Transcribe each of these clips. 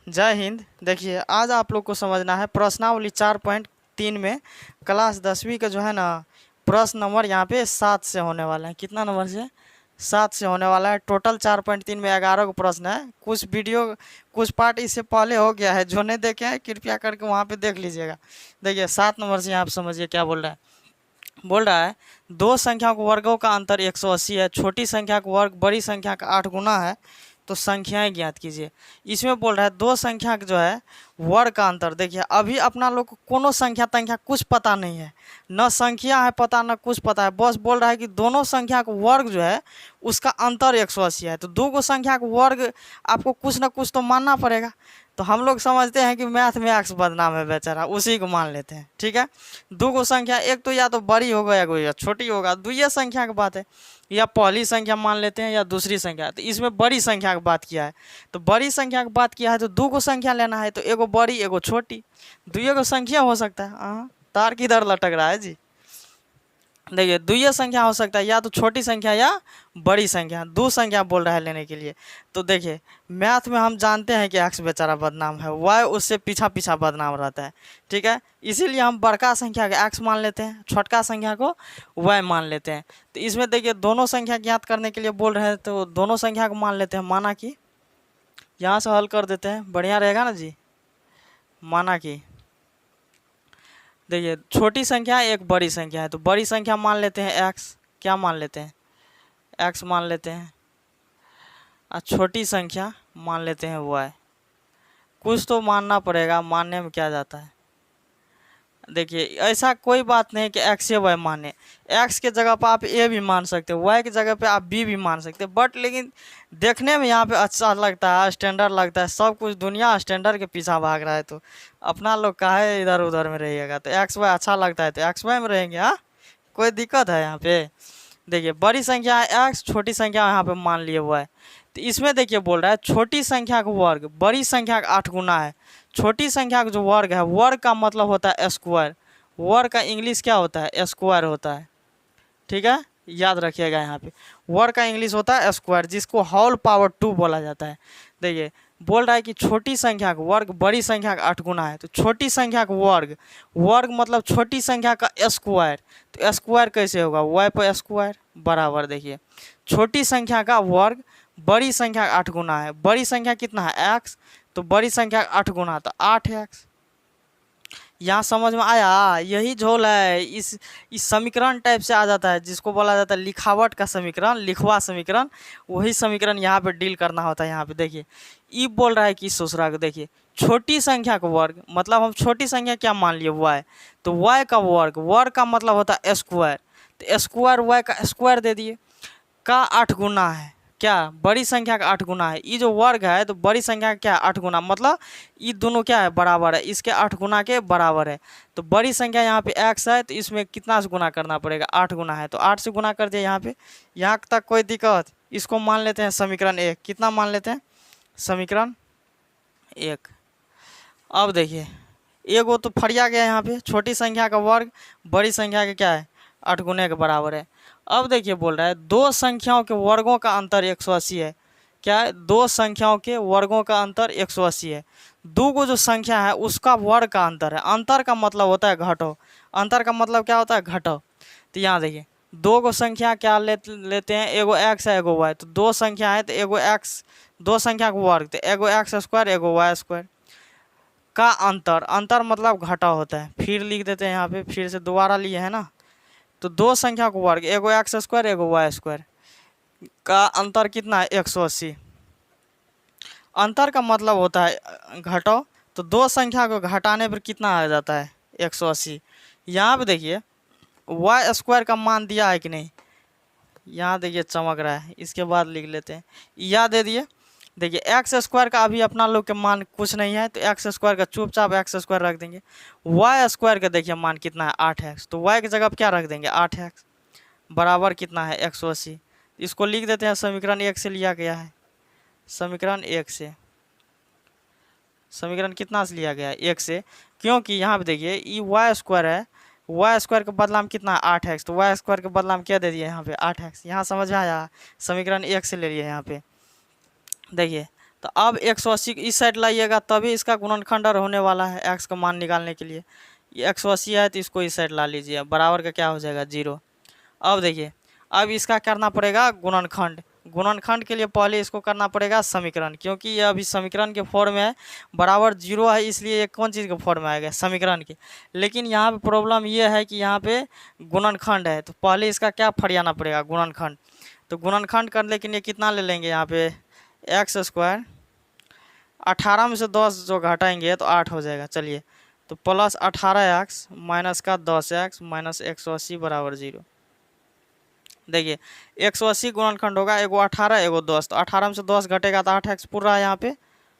जय हिंद। देखिए आज आप लोग को समझना है प्रश्नावली 4.3 में क्लास 10वीं का जो है ना प्रश्न नंबर यहाँ पे 7 से होने वाला है। कितना नंबर से? 7 से होने वाला है। टोटल 4.3 में 11 को प्रश्न है। कुछ पार्ट इससे पहले हो गया है, जो नहीं देखे हैं कृपया करके वहाँ पे देख लीजिएगा। देखिए 7 नंबर से यहाँ पे समझिए क्या बोल रहा है। बोल रहा है दो संख्याओं के वर्गों का अंतर 180 है। छोटी संख्या का वर्ग बड़ी संख्या का 8 गुना है, तो संख्याएं ज्ञात कीजिए। इसमें बोल रहा है दो संख्या का जो है वर्ग का अंतर। देखिए अभी अपना लोग को कोनो संख्या तंख्या कुछ पता नहीं है, न संख्या है पता न कुछ पता है। बस बोल रहा है कि दोनों संख्या का वर्ग जो है उसका अंतर 180 है। तो दो गो संख्या का वर्ग आपको कुछ न कुछ तो मानना पड़ेगा। तो हम लोग समझते हैं कि मैथ में एक्स बदनाम है बेचारा, उसी को मान लेते हैं। ठीक है, दो गो संख्या एक तो या तो बड़ी होगा या कोई छोटी होगा, दुइये संख्या की बात है। या पहली संख्या मान लेते हैं या दूसरी संख्या। तो इसमें बड़ी संख्या की बात किया है, तो बड़ी संख्या की बात किया है तो दो गो संख्या लेना है, तो एगो बड़ी एगो छोटी, दुइये गो संख्या हो सकता है। हाँ, तार किधर लटक रहा है जी। देखिए दुइये संख्या हो सकता है, या तो छोटी संख्या या बड़ी संख्या। दो संख्या बोल रहा है लेने के लिए। तो देखिए मैथ में हम जानते हैं कि एक्स बेचारा बदनाम है, वाई उससे पीछा पीछा बदनाम रहता है। ठीक है, इसीलिए हम बड़का संख्या को एक्स मान लेते हैं, छोटका संख्या को वाई मान लेते हैं। तो इसमें देखिए दोनों संख्या ज्ञात करने के लिए बोल रहे हैं, तो दोनों संख्या को मान लेते हैं। माना कि यहाँ से हल कर देते हैं, बढ़िया रहेगा ना जी। माना कि देखिए छोटी संख्या एक बड़ी संख्या है, तो बड़ी संख्या मान लेते हैं एक्स। क्या मान लेते हैं? एक्स मान लेते हैं। और छोटी संख्या मान लेते हैं वाई। कुछ तो मानना पड़ेगा, मानने में क्या जाता है। देखिए ऐसा कोई बात नहीं कि एक्स या वाई माने। एक्स के जगह पर आप ए भी मान सकते हो, वाई की जगह पे आप बी भी मान सकते हो। बट लेकिन देखने में यहाँ पे अच्छा लगता है, स्टैंडर्ड लगता है। सब कुछ दुनिया स्टैंडर्ड के पीछा भाग रहा है, तो अपना लोग काहे इधर उधर में रहिएगा। तो एक्स वाई अच्छा लगता है तो एक्स वाई में रहेंगे। हाँ, कोई दिक्कत है यहाँ पे? देखिए बड़ी संख्या है एक्स, छोटी संख्या यहाँ पे मान लिए हुआ है। तो इसमें देखिए बोल रहा है छोटी संख्या का वर्ग बड़ी संख्या का 8 गुना है। छोटी संख्या का जो वर्ग है, वर्ग का मतलब होता है स्क्वायर। वर्ग का इंग्लिश क्या होता है? स्क्वायर होता है। ठीक है, याद रखिएगा यहाँ पे वर्ग का इंग्लिश होता है स्क्वायर, जिसको होल पावर 2 बोला जाता है। देखिए बोल रहा है कि छोटी संख्या का वर्ग बड़ी संख्या का 8 गुना है। तो छोटी संख्या का वर्ग, वर्ग मतलब छोटी संख्या का स्क्वायर। तो स्क्वायर कैसे होगा? वाई पर स्क्वायर बराबर। देखिए छोटी संख्या का वर्ग बड़ी संख्या का 8 गुना है। बड़ी संख्या कितना है? एक्स। तो बड़ी संख्या का 8 गुना तो 8x। यहाँ समझ में आया? यही झोल है। इस समीकरण टाइप से आ जाता है, जिसको बोला जाता है लिखावट का समीकरण, लिखवा समीकरण। वही समीकरण यहाँ पे डील करना होता है। यहाँ पे देखिए ई बोल रहा है कि दूसरा को देखिए छोटी संख्या का वर्ग, मतलब हम छोटी संख्या क्या मान लिए? वाई। तो वाई का वर्ग, वर्ग का मतलब होता है स्क्वायर। तो स्क्वायर वाई का स्क्वायर दे दिए का 8 गुना है। क्या? बड़ी संख्या का 8 गुना है। ये जो वर्ग है तो बड़ी संख्या का क्या? 8 गुना, मतलब ये दोनों क्या है? बराबर है, इसके 8 गुना के बराबर है। तो बड़ी संख्या यहाँ पे x है, तो इसमें कितना से गुना करना पड़ेगा? 8 गुना है, तो 8 से गुना कर दिया यहाँ पे। यहाँ तक कोई दिक्कत? इसको मान लेते हैं समीकरण 1। कितना मान लेते हैं? समीकरण 1। अब देखिए एगो तो फरिया गया यहाँ पे, छोटी संख्या का वर्ग बड़ी संख्या के क्या है? 8 गुने के बराबर है। अब देखिए बोल रहा है दो संख्याओं के वर्गों का अंतर 180 है। क्या है? दो संख्याओं के वर्गों का अंतर 180 है। दो को जो संख्या है उसका वर्ग का अंतर है। अंतर का मतलब होता है घटो। अंतर का मतलब क्या होता है? घटो। तो यहाँ देखिए दो को संख्या क्या लेते हैं? एगो एक्स है एगो वाई। तो दो संख्या है तो एगो एक्स, दो संख्या का वर्ग, तो एगो एक्स स्क्वायर एगो वाई स्क्वायर का अंतर। अंतर मतलब घटा होता है। फिर लिख देते हैं यहाँ पे, फिर से दोबारा लिए है ना। तो दो संख्या को वर्ग, एगो एक्स स्क्वायर एगो वाई स्क्वायर का अंतर कितना है? 180। अंतर का मतलब होता है घटाओ। तो दो संख्या को घटाने पर कितना आ जाता है? 180। यहाँ पे देखिए वाई स्क्वायर का मान दिया है कि नहीं? यहाँ देखिए चमक रहा है। इसके बाद लिख लेते हैं, यह दे दिए। देखिए एक्स स्क्वायर का अभी अपना लोग के मान कुछ नहीं है, तो एक्स स्क्वायर का चुपचाप एक्स स्क्वायर रख देंगे। वाई स्क्वायर का देखिए मान कितना है? 8x। तो वाई की जगह पर क्या रख देंगे? 8x बराबर कितना है? 180। इसको लिख देते हैं समीकरण 1 से लिया गया है। समीकरण 1 से, समीकरण कितना से लिया गया है? 1 से, क्योंकि यहाँ पे देखिए ये वाई स्क्वायर है, वाई स्क्वायर के बदला में कितना है? 8x। तो वाई स्क्वायर के बदला में क्या दे दिए यहाँ पे? 8x। यहाँ समझ में आया? समीकरण 1 से ले लिए यहाँ पे। देखिए तो अब 180 इस साइड लाइएगा तभी इसका गुणनखंड होने वाला है x का मान निकालने के लिए। ये 180 है तो इसको इस साइड ला लीजिए, बराबर का क्या हो जाएगा 0। अब देखिए अब इसका करना पड़ेगा गुणनखंड। गुणनखंड के लिए पहले इसको करना पड़ेगा समीकरण, क्योंकि ये अभी समीकरण के फॉर्म में है, बराबर 0 है, इसलिए ये कौन चीज़ के फॉर्म में आएगा, समीकरण के। लेकिन यहाँ पे प्रॉब्लम ये है कि यहाँ पे गुणनखंड है, तो पहले इसका क्या फरियाना पड़ेगा गुणनखंड। तो गुणनखंड करने के लिए कितना ले लेंगे यहाँ पे एक्स स्क्वायर, 18 में से 10 जो घटाएंगे तो 8 हो जाएगा। चलिए तो प्लस 18x माइनस का 10x माइनस 180 बराबर 0। देखिए 180 गुणनखंड होगा, एगो 18 एगो 10, तो 18 में से 10 घटेगा तो 8x पूरा है यहाँ पे।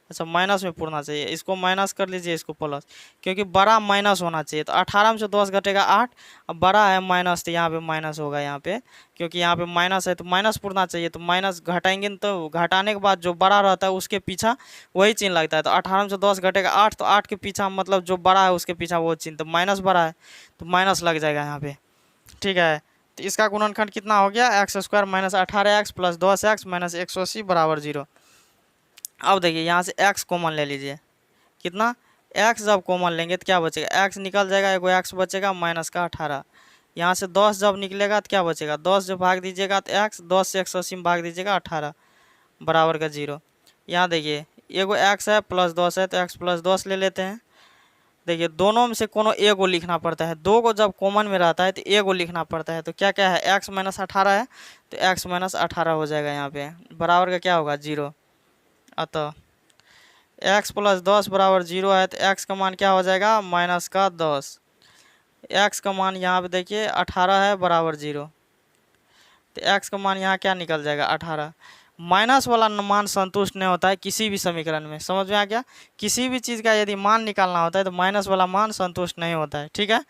अच्छा माइनस में पूरना चाहिए, इसको माइनस कर लीजिए, इसको प्लस, क्योंकि बड़ा माइनस होना चाहिए। तो 18 में से 10 घटेगा 8, अब बड़ा है माइनस तो यहाँ पे माइनस होगा यहाँ पे, क्योंकि यहाँ पे माइनस है तो माइनस पूरना चाहिए। तो माइनस घटाएंगे तो घटाने के बाद जो बड़ा रहता है उसके पीछा वही चिन्ह लगता है। तो 18 में से 10 घटेगा 8, तो 8 के पीछा मतलब जो बड़ा है उसके पीछा वो चिन्ह, तो माइनस बड़ा है तो माइनस लग जाएगा यहाँ पे। ठीक है, तो इसका गुणनखंड कितना हो गया x square minus 18x plus 10x minus 180 बराबर 0। अब देखिए यहाँ से x कॉमन ले लीजिए, कितना x जब कॉमन लेंगे तो क्या बचेगा, x निकल जाएगा, एगो x बचेगा माइनस का 18। यहाँ से 10 जब निकलेगा तो क्या बचेगा, 10 जब भाग दीजिएगा तो x, 10 से 180 में भाग दीजिएगा 18 बराबर का 0। यहाँ देखिए एगो x है प्लस 10 है तो x प्लस 10 ले लेते हैं। देखिए दोनों में से कोनो एगो लिखना पड़ता है, दो को जब कॉमन में रहता है तो एगो लिखना पड़ता है। तो क्या क्या है x माइनस 18 है तो x माइनस 18 हो जाएगा यहाँ पे, बराबर का क्या होगा 0। अतः x प्लस 10 बराबर 0 है तो x का मान क्या हो जाएगा माइनस का 10, x का मान यहाँ पे देखिए 18 है बराबर 0, तो x का मान यहाँ क्या निकल जाएगा 18। माइनस वाला मान संतुष्ट नहीं होता है किसी भी समीकरण में, समझ में आ गया। किसी भी चीज़ का यदि मान निकालना होता है तो माइनस वाला मान संतुष्ट नहीं होता है। ठीक है,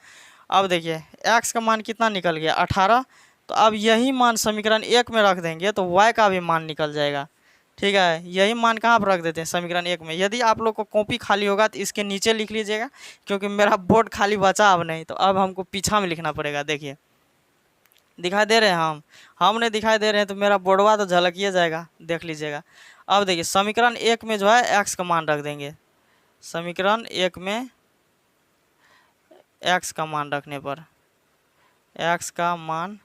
अब देखिए x का मान कितना निकल गया 18, तो अब यही मान समीकरण 1 में रख देंगे तो y का भी मान निकल जाएगा। ठीक है, यही मान कहाँ पर रख देते हैं समीकरण 1 में। यदि आप लोग को कॉपी खाली होगा तो इसके नीचे लिख लीजिएगा, क्योंकि मेरा बोर्ड खाली बचा अब नहीं, तो अब हमको पीछा में लिखना पड़ेगा। देखिए दिखाई दे रहे हैं, हम नहीं दिखाई दे रहे हैं तो मेरा बोर्डवा तो झलकिए जाएगा, देख लीजिएगा। अब देखिए समीकरण 1 में जो है x का मान रख देंगे, समीकरण 1 में x का मान रखने पर, x का मान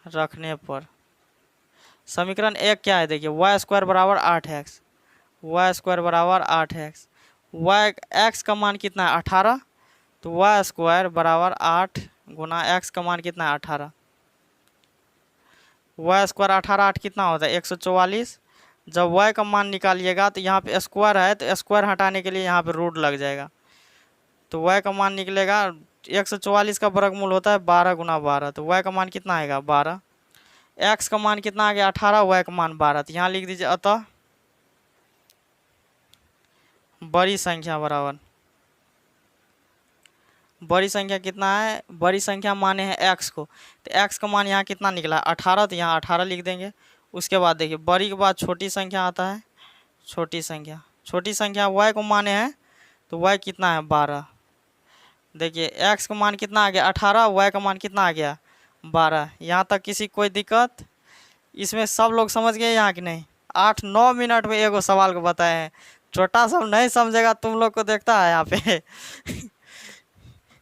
रखने पर समीकरण 1 क्या है देखिए वाई स्क्वायर बराबर 8x, वाई स्क्वायर बराबर 8x, वाई x का मान कितना है 18, तो वाई स्क्वायर बराबर 8 गुना x का मान कितना है 18, वाई स्क्वायर 18 8 कितना होता है 144। जब y का मान निकालिएगा तो यहाँ पे स्क्वायर है तो स्क्वायर हटाने के लिए यहाँ पे रूट लग जाएगा, तो y का मान निकलेगा 144 का वर्गमूल होता है 12 गुना 12, तो y का मान कितना आएगा 12। x का मान कितना आ गया 18, y का मान 12, तो यहाँ लिख दीजिए अतः बड़ी संख्या बराबर, बड़ी संख्या कितना है, बड़ी संख्या माने हैं x को, तो x का मान यहाँ कितना निकला 18, तो यहाँ 18 लिख देंगे। उसके बाद देखिए बड़ी के बाद छोटी संख्या आता है, छोटी संख्या, छोटी संख्या y को माने हैं तो y कितना है 12। देखिए x का मान कितना आ गया 18, y का मान कितना आ गया 12। यहाँ तक किसी कोई दिक्कत, इसमें सब लोग समझ गए यहाँ कि नहीं। 8-9 मिनट में एगो सवाल को बताए हैं, छोटा सब नहीं समझेगा तुम लोग को देखता है यहाँ पे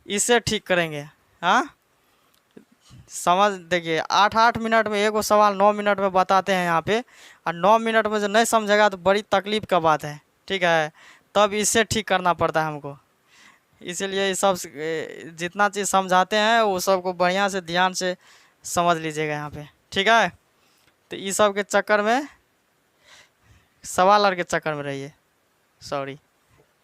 इससे ठीक करेंगे। हाँ समझ, देखिए 8-8 मिनट में एगो सवाल 9 मिनट में बताते हैं यहाँ पे, और 9 मिनट में जो नहीं समझेगा तो बड़ी तकलीफ का बात है। ठीक है, तब इससे ठीक करना पड़ता है हमको, इसीलिए सब जितना चीज़ समझाते हैं वो सबको बढ़िया से ध्यान से समझ लीजिएगा यहाँ पे। ठीक है, तो इस सब के चक्कर में, सवाल और के चक्कर में रहिए, सॉरी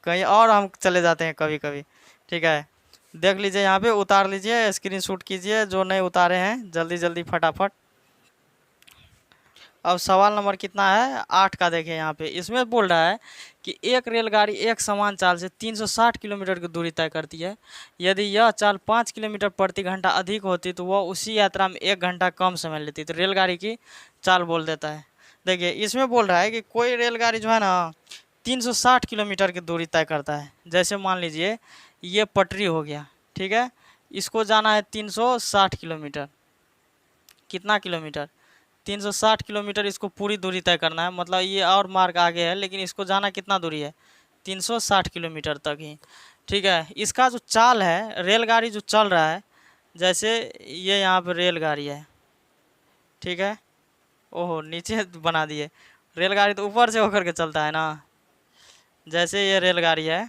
कहीं और हम चले जाते हैं कभी कभी। ठीक है, देख लीजिए यहाँ पे, उतार लीजिए, स्क्रीनशॉट कीजिए, जो नहीं उतारे हैं जल्दी जल्दी फटाफट। अब सवाल नंबर कितना है 8 का देखिए यहाँ पे, इसमें बोल रहा है कि एक रेलगाड़ी एक समान चाल से 360 किलोमीटर की दूरी तय करती है। यदि यह चाल 5 किलोमीटर प्रति घंटा अधिक होती तो वह उसी यात्रा में 1 घंटा कम समय लेती, तो रेलगाड़ी की चाल बोल देता है। देखिए इसमें बोल रहा है कि कोई रेलगाड़ी जो है ना 360 किलोमीटर की दूरी तय करता है। जैसे मान लीजिए ये पटरी हो गया, ठीक है, इसको जाना है 360 किलोमीटर, कितना किलोमीटर 360 किलोमीटर इसको पूरी दूरी तय करना है, मतलब ये और मार्ग आगे है, लेकिन इसको जाना कितना दूरी है, 360 किलोमीटर तक ही। ठीक है, इसका जो चाल है, रेलगाड़ी जो चल रहा है, जैसे ये यहाँ पे रेलगाड़ी है, ठीक है, ओहो नीचे बना दिए, रेलगाड़ी तो ऊपर से होकर के चलता है ना, जैसे ये रेलगाड़ी है,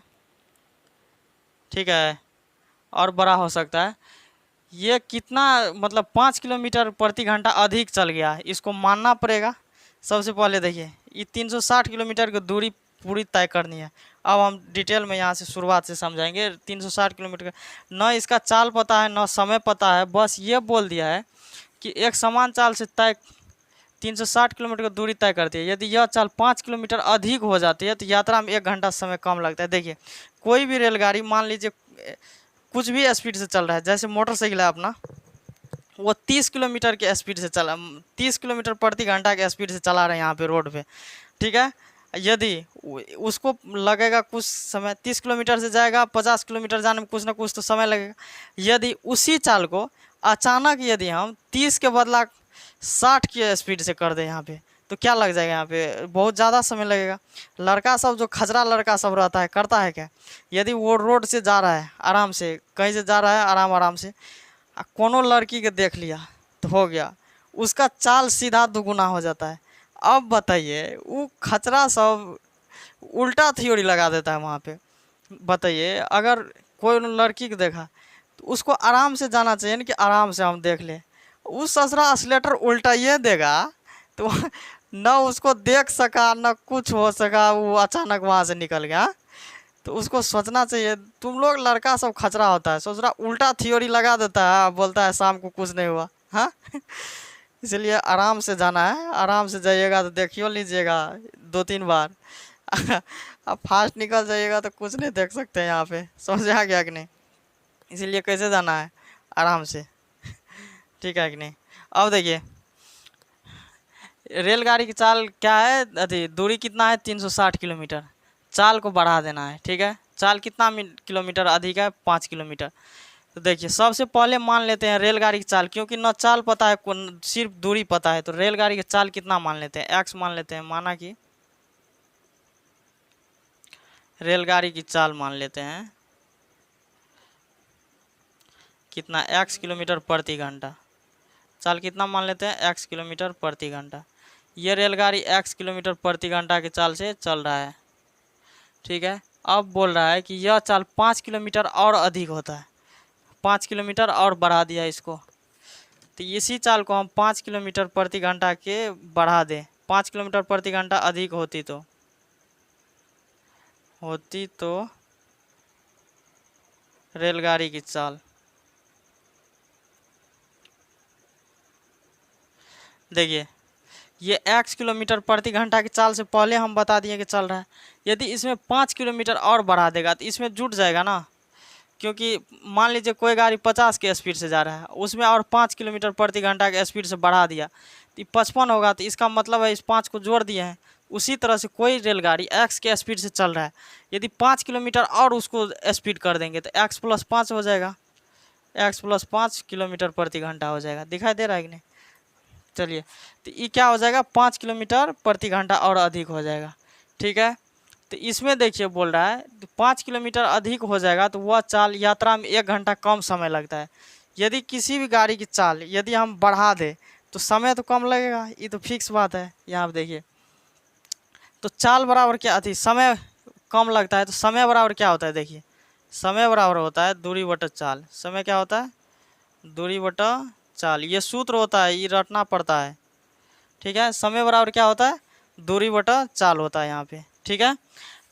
ठीक है, और बड़ा हो सकता है। ये कितना, मतलब 5 किलोमीटर प्रति घंटा अधिक चल गया, इसको मानना पड़ेगा। सबसे पहले देखिए, ये 360 किलोमीटर की दूरी पूरी तय करनी है। अब हम डिटेल में यहाँ से शुरुआत से समझाएंगे। 360 किलोमीटर न इसका चाल पता है न समय पता है, बस ये बोल दिया है कि एक समान चाल से तय 360 किलोमीटर की दूरी तय करती है। यदि यह चाल 5 किलोमीटर अधिक हो जाती है तो यात्रा में 1 घंटा समय कम लगता है। देखिए, कोई भी रेलगाड़ी मान लीजिए कुछ भी स्पीड से चल रहा है, जैसे मोटरसाइकिल है अपना, वो 30 किलोमीटर के स्पीड से चला, 30 किलोमीटर प्रति घंटा के स्पीड से चला रहे हैं यहाँ पे रोड पे, ठीक है। यदि उसको लगेगा कुछ समय, 30 किलोमीटर से जाएगा, 50 किलोमीटर जाने में कुछ ना कुछ तो समय लगेगा। यदि उसी चाल को अचानक यदि हम 30 के बदला 60 की स्पीड से कर दें यहाँ पे, तो क्या लग जाएगा, यहाँ पे बहुत ज़्यादा समय लगेगा। लड़का सब जो खजरा लड़का सब रहता है करता है क्या, यदि वो रोड से जा रहा है आराम से, कहीं से जा रहा है आराम से, कोनो लड़की के देख लिया तो हो गया, उसका चाल सीधा दुगुना हो जाता है। अब बताइए, वो खचरा सब उल्टा थ्योरी लगा देता है वहाँ पे। बताइए, अगर कोई लड़की को देखा तो उसको आराम से जाना चाहिए ना, कि आराम से हम देख ले, उस ससुरा एक्सीलेटर उल्टा ये देगा तो न उसको देख सका न कुछ हो सका, वो अचानक वहाँ से निकल गया। तो उसको सोचना चाहिए, तुम लोग लड़का सब खचरा होता है, ससुरा उल्टा थ्योरी लगा देता है, बोलता है शाम को कुछ नहीं हुआ, हाँ। इसलिए आराम से जाना है, आराम से जाइएगा तो देखियो लीजिएगा 2-3 बार। अब फास्ट निकल जाइएगा तो कुछ नहीं देख सकते हैं यहाँ पे, समझ आ गया कि नहीं। इसीलिए कैसे जाना है, आराम से, ठीक है कि नहीं। अब देखिए, रेलगाड़ी की चाल क्या है, अभी दूरी कितना है, 360 किलोमीटर। चाल को बढ़ा देना है, ठीक है। चाल कितना किलोमीटर अधिक है, 5 किलोमीटर। तो देखिए, सबसे पहले मान लेते हैं रेलगाड़ी की चाल, क्योंकि न चाल पता है, सिर्फ दूरी पता है, तो रेलगाड़ी की चाल कितना मान लेते हैं, x मान लेते हैं। माना कि रेलगाड़ी की चाल मान लेते हैं कितना, x किलोमीटर प्रति घंटा। चाल कितना मान लेते हैं, x किलोमीटर प्रति घंटा। ये रेलगाड़ी x किलोमीटर प्रति घंटा की चाल से चल रहा है, ठीक है। अब बोल रहा है कि यह चाल 5 किलोमीटर और अधिक होता है, 5 किलोमीटर और बढ़ा दिया इसको, तो इसी चाल को हम 5 किलोमीटर प्रति घंटा के बढ़ा दें, 5 किलोमीटर प्रति घंटा अधिक होती तो रेलगाड़ी की चाल, देखिए ये x किलोमीटर प्रति घंटा की चाल से पहले हम बता दिए कि चल रहा है। यदि इसमें 5 किलोमीटर और बढ़ा देगा तो इसमें जुट जाएगा ना, क्योंकि मान लीजिए कोई गाड़ी 50 के स्पीड से जा रहा है, उसमें और 5 किलोमीटर प्रति घंटा के स्पीड से बढ़ा दिया तो 55 होगा, तो इसका मतलब है इस 5 को जोड़ दिए हैं। उसी तरह से कोई रेलगाड़ी x के स्पीड से चल रहा है, यदि 5 किलोमीटर और उसको स्पीड कर देंगे तो x + 5 हो जाएगा, x + 5 किलोमीटर प्रति घंटा हो जाएगा। दिखाई दे रहा है कि नहीं। चलिए, तो ये क्या हो जाएगा, 5 किलोमीटर प्रति घंटा और अधिक हो जाएगा, ठीक है। तो इसमें देखिए बोल रहा है तो 5 किलोमीटर अधिक हो जाएगा तो वह चाल यात्रा में 1 घंटा कम समय लगता है। यदि किसी भी गाड़ी की चाल यदि हम बढ़ा दें तो समय तो कम लगेगा, ये तो फिक्स बात है। यहाँ पे देखिए, तो चाल बराबर क्या थी, समय कम लगता है, तो समय बराबर क्या होता है, देखिए समय बराबर होता है दूरी बटा चाल। समय क्या होता है, दूरी बटा चाल, ये सूत्र होता है, ये रटना पड़ता है, ठीक है। समय बराबर क्या होता है, दूरी बटा चाल होता है यहाँ पे, ठीक है।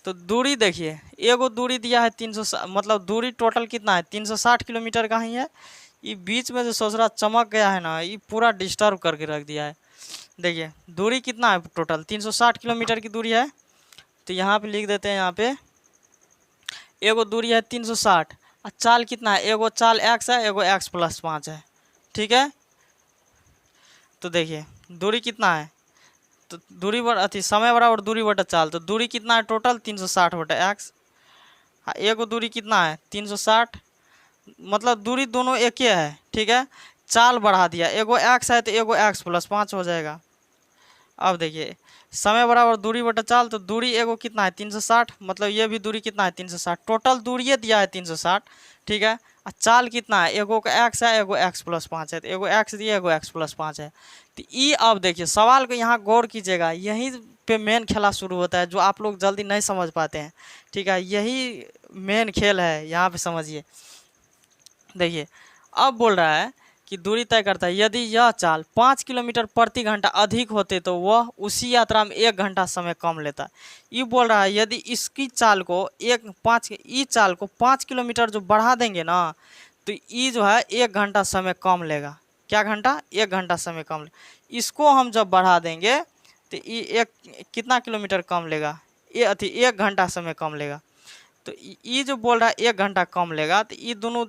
तो दूरी देखिए, एगो दूरी दिया है 300, मतलब दूरी टोटल कितना है, 360 किलोमीटर का ही है। ये बीच में जो ससुरा चमक गया है ना, ये पूरा डिस्टर्ब करके रख दिया है। देखिए दूरी कितना है, टोटल 360 किलोमीटर की दूरी है, तो यहाँ पे लिख देते हैं, यहाँ पे एगो दूरी है 360 और चाल कितना है, एगो चाल x है, एगो x + 5 है, ठीक है। तो देखिए दूरी कितना है, तो दूरी समय बराबर दूरी बटा चाल, तो दूरी कितना है टोटल 360 बटा x। एगो दूरी कितना है 360, मतलब दूरी दोनों एक ही है, ठीक है। चाल बढ़ा दिया, एगो एक्स है तो एगो एक्स प्लस 5 हो जाएगा। अब देखिए समय बराबर दूरी बटा चाल, तो दूरी एगो कितना है 360, मतलब ये भी दूरी कितना है 360, टोटल दूरी दिया है 360, ठीक है। और चाल कितना है, एगो का एक्स है एगो एक्स प्लस 5 है, तो एगो एक्स दिया एगो एक्स प्लस 5 है। तो ये अब देखिए सवाल को यहाँ गौर कीजिएगा, यहीं पे मेन खेला शुरू होता है जो आप लोग जल्दी नहीं समझ पाते हैं, ठीक है। यही मेन खेल है, यहाँ पे समझिए। देखिए अब बोल रहा है कि दूरी तय करता है, यदि यह चाल 5 किलोमीटर प्रति घंटा अधिक होते तो वह उसी यात्रा में 1 घंटा समय कम लेता। ये बोल रहा है यदि इसकी चाल को चाल को 5 किलोमीटर जो बढ़ा देंगे ना, तो ये जो है 1 घंटा समय कम लेगा। क्या घंटा, 1 घंटा समय कम ले। इसको हम जब बढ़ा देंगे तो ये एक कितना किलोमीटर कम लेगा, ये 1 घंटा समय कम लेगा। तो ये जो बोल रहा है 1 घंटा कम लेगा, तो ये दोनों,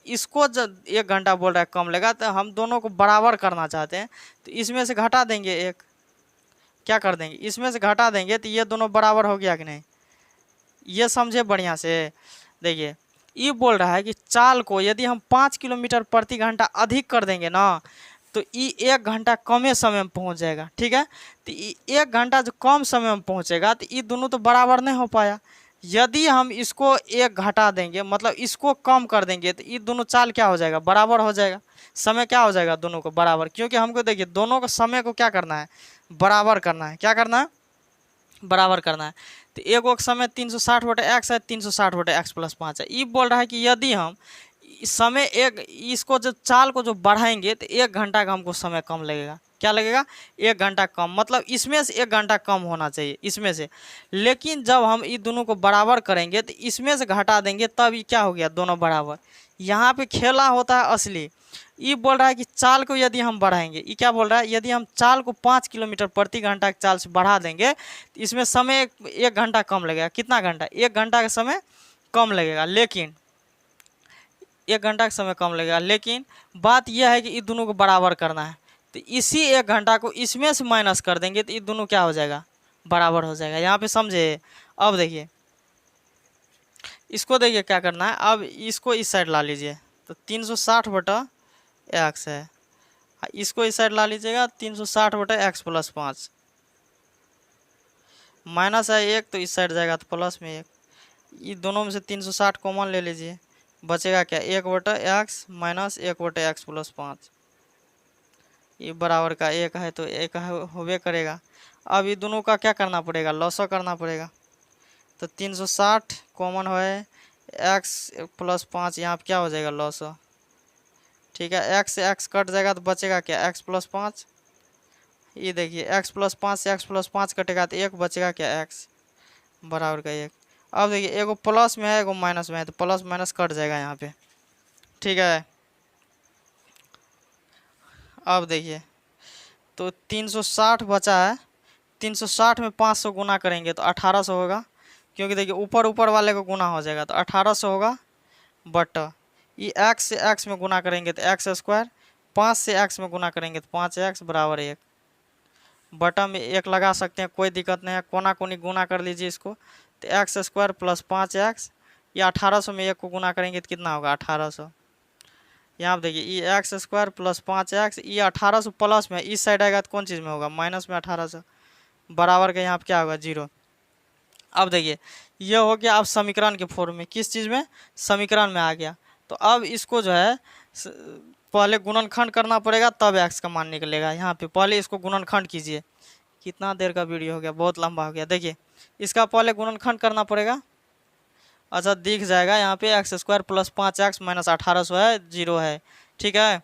इसको जब 1 घंटा बोल रहा है कम लेगा, तो हम दोनों को बराबर करना चाहते हैं, तो इसमें से घटा देंगे एक, क्या कर देंगे, इसमें से घटा देंगे, तो ये दोनों बराबर हो गया कि नहीं, ये समझे बढ़िया से। देखिए ये बोल रहा है कि चाल को यदि हम 5 किलोमीटर प्रति घंटा अधिक कर देंगे ना, तो ये 1 घंटा कमे समय में पहुंच जाएगा, ठीक है। तो 1 घंटा जो कम समय में पहुंचेगा, तो ये दोनों तो बराबर नहीं हो पाया। यदि हम इसको 1 घटा देंगे, मतलब इसको कम कर देंगे, तो ये दोनों चाल क्या हो जाएगा, बराबर हो जाएगा। समय क्या हो जाएगा दोनों को बराबर, क्योंकि हमको देखिए दोनों को समय को क्या करना है, बराबर करना है। क्या करना है, बराबर करना है। तो एगो का समय 360 बटे एक्स है, 360 बटे एक्स प्लस 5 है। ये बोल रहा है कि यदि हम समय इसको जो चाल को जो बढ़ाएंगे, तो 1 घंटा का हमको समय कम लगेगा। क्या लगेगा, 1 घंटा कम, मतलब इसमें से 1 घंटा कम होना चाहिए इसमें से। लेकिन जब हम ये दोनों को बराबर करेंगे, तो इसमें से घटा देंगे, तब ये क्या हो गया, दोनों बराबर। यहाँ पे खेला होता है असली। ये बोल रहा है कि चाल को यदि हम बढ़ाएंगे, ये क्या बोल रहा है, यदि हम चाल को 5 किलोमीटर प्रति घंटा की चाल से बढ़ा देंगे, तो इसमें समय 1 घंटा कम लगेगा। कितना घंटा, 1 घंटा का समय कम लगेगा। लेकिन 1 घंटा का समय कम लगेगा, लेकिन बात यह है कि इन दोनों को बराबर करना है। तो इसी 1 घंटा को इसमें से माइनस कर देंगे, तो ये दोनों क्या हो जाएगा, बराबर हो जाएगा। यहाँ पे समझे। अब देखिए इसको, देखिए क्या करना है, अब इसको इस साइड ला लीजिए, तो 360 बटा एक्स है, इसको इस साइड ला लीजिएगा, 360 बटे एक्स प्लस 5, माइनस है 1 तो इस साइड जाएगा तो प्लस में 1। ये दोनों में से 360 कॉमन ले लीजिए, बचेगा क्या, 1 बटे एक्स माइनस 1 बटे एक्स प्लस 5। ये बराबर का 1 है तो 1 होवे करेगा। अब ये दोनों का क्या करना पड़ेगा, लॉसो करना पड़ेगा। तो 360 कॉमन है, एक्स प्लस 5 यहाँ पर क्या हो जाएगा, लॉसो, ठीक है। एक्स से एक्स कट जाएगा तो बचेगा क्या, एक्स प्लस 5। ये देखिए एक्स प्लस 5 से एक्स प्लस 5 कटेगा तो 1 बचेगा क्या, एक्स बराबर का 1। अब देखिए एगो प्लस में है एगो माइनस में है, तो प्लस माइनस कट जाएगा यहाँ पे, ठीक है। अब देखिए तो 360 बचा है, 360 में 500 गुना करेंगे तो 1800 होगा, क्योंकि देखिए ऊपर ऊपर वाले को गुना हो जाएगा, तो 1800 होगा। बट ये एक्स से एक्स में गुना करेंगे तो एक्स स्क्वायर, 5 से एक्स में गुना करेंगे तो 5x बराबर 1। बटन में 1 लगा सकते हैं, कोई दिक्कत नहीं है, कोना कोनी गुना कर लीजिए इसको, तो एक्स स्क्वायर प्लस 5x, ये 1800 में 1 को गुना करेंगे तो कितना होगा, 1800। यहाँ पर देखिए ये एक्स स्क्वायर प्लस 5x, ये 1800 प्लस में, इस साइड आएगा तो कौन चीज़ में होगा, माइनस में 1800, बराबर का यहाँ पर क्या होगा, 0। अब देखिए ये हो गया अब समीकरण के फॉर्म में, किस चीज़ में, समीकरण में आ गया। तो अब इसको जो है पहले गुणनखंड करना पड़ेगा, तब एक्स का मान निकलेगा। यहाँ पे पहले इसको गुणनखंड कीजिए। कितना देर का वीडियो हो गया, बहुत लंबा हो गया। देखिए इसका पहले गुणनखंड करना पड़ेगा। अच्छा दिख जाएगा यहाँ पे, x square plus 5x minus 1800 है, 0 है, ठीक है।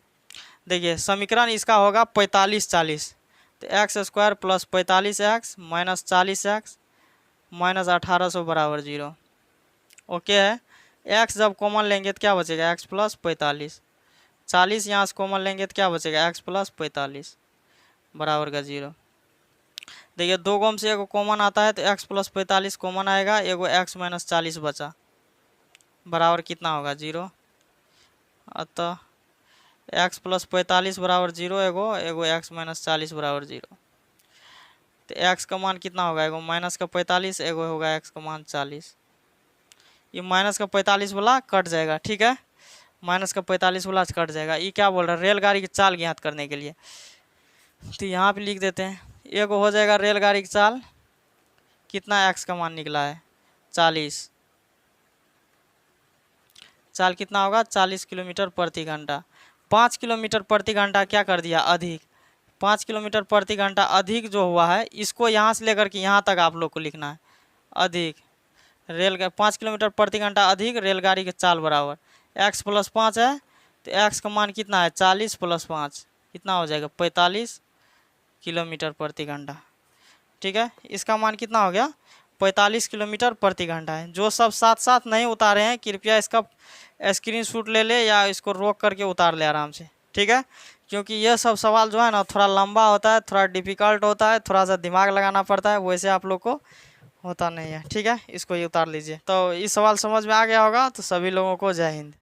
देखिए समीकरण इसका होगा 45-40, तो x square plus 45x minus 40x minus 1800 बराबर 0। ओके है। एक्स जब कॉमन लेंगे तो क्या बचेगा, एक्स प्लस 45, 40 यहाँ से कॉमन लेंगे तो क्या बचेगा, एक्स प्लस 45 बराबर का 0। देखिए 2 गो में से एगो कॉमन आता है तो एक्स प्लस 45 कॉमन आएगा, एगो एक्स माइनस 40 बचा, बराबर कितना होगा, 0। अतः एक्स प्लस 45 बराबर 0, एगो एक्स माइनस 40 बराबर 0। तो एक्स का मान कितना होगा, एगो माइनस का 45, एगो होगा एक्स का मान 40। ये माइनस का 45 वाला कट जाएगा, ठीक है। माइनस का 45 वाला कट जाएगा। ये क्या बोल रहा है, रेलगाड़ी की चाल ज्ञात करने के लिए। तो यहाँ पे लिख देते हैं, एक हो जाएगा रेलगाड़ी की चाल, कितना एक्स का मान निकला है 40। चाल कितना होगा 40 किलोमीटर प्रति घंटा। 5 किलोमीटर प्रति घंटा क्या कर दिया अधिक, 5 किलोमीटर प्रति घंटा अधिक जो हुआ है इसको यहाँ से लेकर के यहाँ तक आप लोग को लिखना है। अधिक 5 किलोमीटर प्रति घंटा अधिक रेलगाड़ी के चाल बराबर एक्स प्लस 5 है, तो एक्स का मान कितना है 40 प्लस 5 कितना हो जाएगा 45 किलोमीटर प्रति घंटा। ठीक है, इसका मान कितना हो गया 45 किलोमीटर प्रति घंटा है। जो सब साथ साथ नहीं उतारे हैं कृपया इसका स्क्रीनशॉट ले ले या इसको रोक करके उतार ले आराम से। ठीक है, क्योंकि यह सब सवाल जो है ना थोड़ा लंबा होता है, थोड़ा डिफ़िकल्ट होता है, थोड़ा सा दिमाग लगाना पड़ता है, वैसे आप लोग को होता नहीं है। ठीक है, इसको ये उतार लीजिए। तो इस सवाल समझ में आ गया होगा, तो सभी लोगों को जय हिंद।